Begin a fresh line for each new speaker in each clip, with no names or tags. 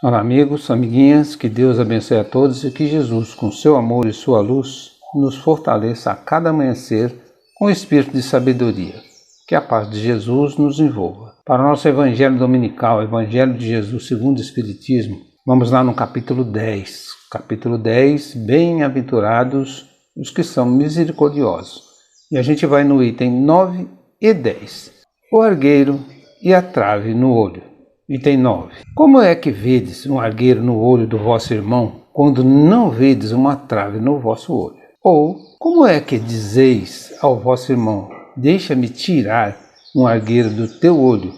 Olá amigos, amiguinhas, que Deus abençoe a todos e que Jesus, com seu amor e sua luz, nos fortaleça a cada amanhecer com o espírito de sabedoria. Que a paz de Jesus nos envolva. Para o nosso Evangelho Dominical, Evangelho de Jesus segundo o Espiritismo, vamos lá no capítulo 10. Capítulo 10, bem-aventurados os que são misericordiosos. E a gente vai no item 9 e 10. O argueiro e a trave no olho. Item 9. Como é que vedes um argueiro no olho do vosso irmão, quando não vedes uma trave no vosso olho? Ou, como é que dizeis ao vosso irmão, deixa-me tirar um argueiro do teu olho,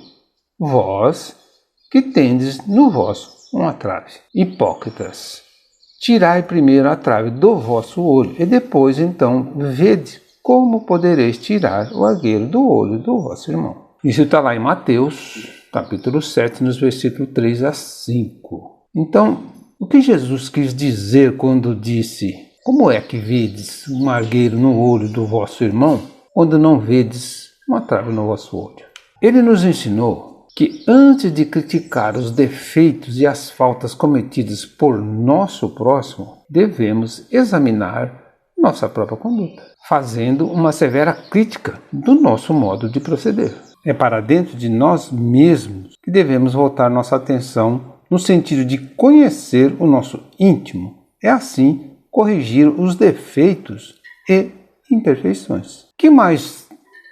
vós que tendes no vosso uma trave? Hipócritas, tirai primeiro a trave do vosso olho, e depois então vede como podereis tirar o argueiro do olho do vosso irmão. Isso está lá em Mateus, capítulo 7, nos versículos 3 a 5. Então, o que Jesus quis dizer quando disse: como é que vedes um argueiro no olho do vosso irmão, quando não vedes uma trave no vosso olho? Ele nos ensinou que antes de criticar os defeitos e as faltas cometidas por nosso próximo, devemos examinar nossa própria conduta, fazendo uma severa crítica do nosso modo de proceder. É para dentro de nós mesmos que devemos voltar nossa atenção no sentido de conhecer o nosso íntimo. É assim corrigir os defeitos e imperfeições. O que mais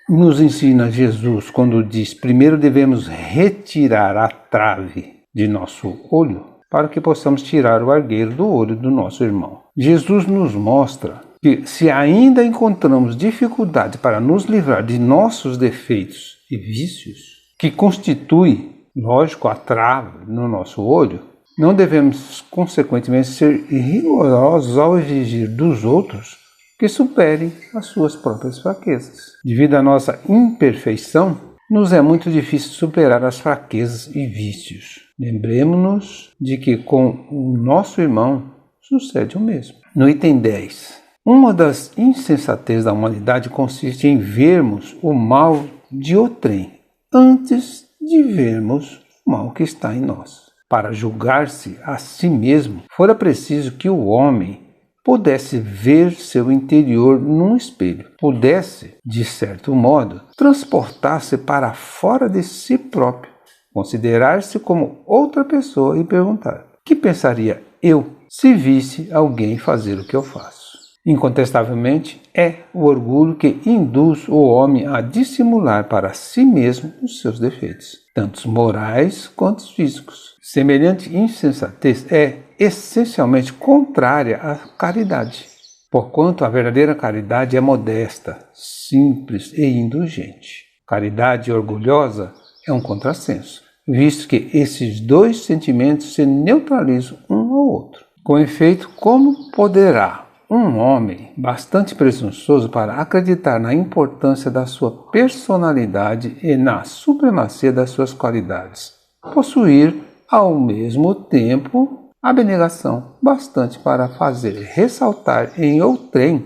nos ensina Jesus quando diz: primeiro devemos retirar a trave de nosso olho para que possamos tirar o argueiro do olho do nosso irmão? Jesus nos mostra que se ainda encontramos dificuldade para nos livrar de nossos defeitos e vícios, que constitui, lógico, a trave no nosso olho, não devemos, consequentemente, ser rigorosos ao exigir dos outros que superem as suas próprias fraquezas. Devido à nossa imperfeição, nos é muito difícil superar as fraquezas e vícios. Lembremos-nos de que com o nosso irmão sucede o mesmo. No item 10. Uma das insensatezes da humanidade consiste em vermos o mal de outrem antes de vermos o mal que está em nós. Para julgar-se a si mesmo, fora preciso que o homem pudesse ver seu interior num espelho, pudesse, de certo modo, transportar-se para fora de si próprio, considerar-se como outra pessoa e perguntar: que pensaria eu se visse alguém fazer o que eu faço? Incontestavelmente, é o orgulho que induz o homem a dissimular para si mesmo os seus defeitos, tanto morais quanto físicos. Semelhante insensatez é essencialmente contrária à caridade, porquanto a verdadeira caridade é modesta, simples e indulgente. Caridade orgulhosa é um contrassenso, visto que esses dois sentimentos se neutralizam um ao outro. Com efeito, como poderá um homem bastante presunçoso para acreditar na importância da sua personalidade e na supremacia das suas qualidades possuir, ao mesmo tempo, abnegação bastante para fazer ressaltar em outrem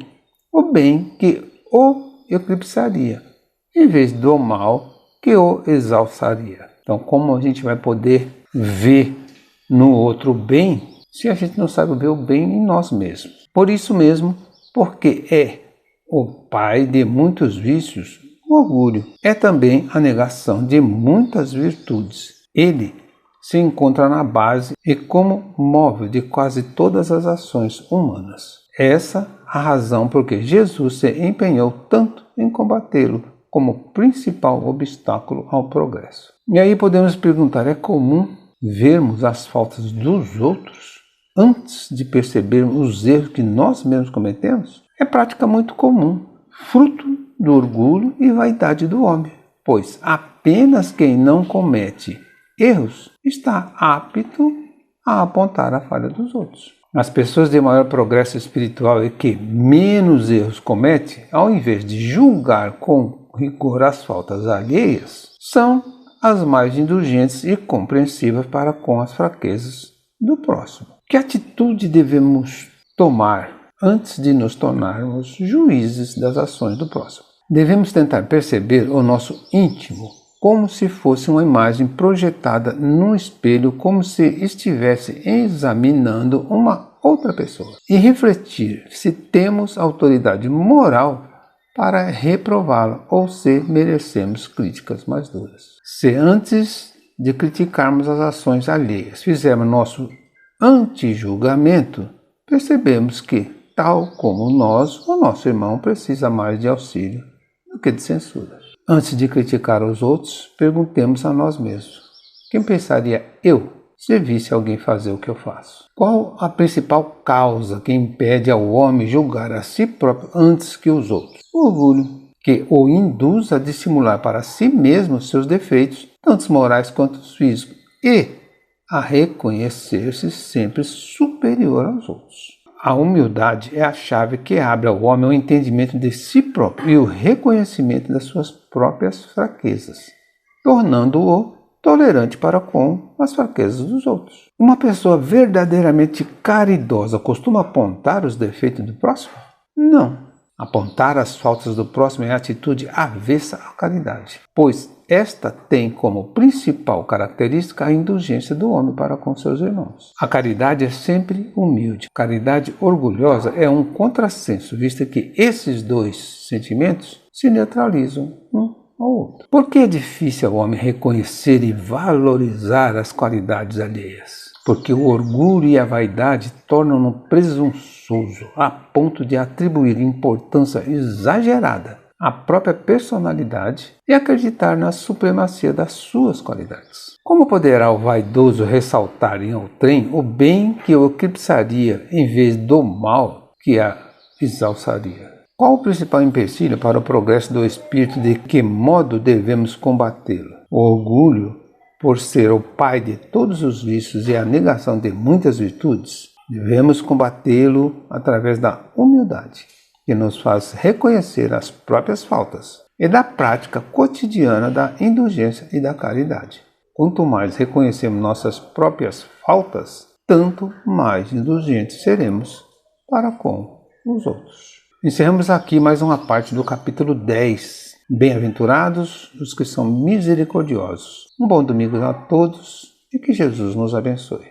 o bem que o eclipsaria, em vez do mal que o exalçaria? Então, como a gente vai poder ver no outro o bem se a gente não sabe ver o bem em nós mesmos? Por isso mesmo, porque é o pai de muitos vícios, o orgulho é também a negação de muitas virtudes. Ele se encontra na base e como móvel de quase todas as ações humanas. Essa a razão por que Jesus se empenhou tanto em combatê-lo como principal obstáculo ao progresso. E aí podemos perguntar: é comum vermos as faltas dos outros antes de percebermos os erros que nós mesmos cometemos? É prática muito comum, fruto do orgulho e vaidade do homem, pois apenas quem não comete erros está apto a apontar a falha dos outros. As pessoas de maior progresso espiritual e que menos erros cometem, ao invés de julgar com rigor as faltas alheias, são as mais indulgentes e compreensivas para com as fraquezas do próximo. Que atitude devemos tomar antes de nos tornarmos juízes das ações do próximo? Devemos tentar perceber o nosso íntimo como se fosse uma imagem projetada num espelho, como se estivesse examinando uma outra pessoa, e refletir se temos autoridade moral para reprová-la ou se merecemos críticas mais duras. Se antes de criticarmos as ações alheias fizermos nosso antijulgamento, percebemos que, tal como nós, o nosso irmão precisa mais de auxílio do que de censura. Antes de criticar os outros, perguntemos a nós mesmos: quem pensaria eu se visse alguém fazer o que eu faço? Qual a principal causa que impede ao homem julgar a si próprio antes que os outros? O orgulho, que o induz a dissimular para si mesmo seus defeitos, tanto morais quanto físicos, e a reconhecer-se sempre superior aos outros. A humildade é a chave que abre ao homem o entendimento de si próprio e o reconhecimento das suas próprias fraquezas, tornando-o tolerante para com as fraquezas dos outros. Uma pessoa verdadeiramente caridosa costuma apontar os defeitos do próximo? Não. Apontar as faltas do próximo é a atitude avessa à caridade, pois esta tem como principal característica a indulgência do homem para com seus irmãos. A caridade é sempre humilde. A caridade orgulhosa é um contrassenso, visto que esses dois sentimentos se neutralizam um ao outro. Por que é difícil ao homem reconhecer e valorizar as qualidades alheias? Porque o orgulho e a vaidade tornam-no presunçoso a ponto de atribuir importância exagerada à própria personalidade e acreditar na supremacia das suas qualidades. Como poderá o vaidoso ressaltar em outrem o bem que o eclipsaria em vez do mal que a exalçaria? Qual o principal empecilho para o progresso do espírito? De que modo devemos combatê-lo? O orgulho, por ser o pai de todos os vícios e a negação de muitas virtudes, devemos combatê-lo através da humildade, que nos faz reconhecer as próprias faltas, e da prática cotidiana da indulgência e da caridade. Quanto mais reconhecemos nossas próprias faltas, tanto mais indulgentes seremos para com os outros. Encerramos aqui mais uma parte do capítulo 10. Bem-aventurados os que são misericordiosos. Um bom domingo a todos e que Jesus nos abençoe.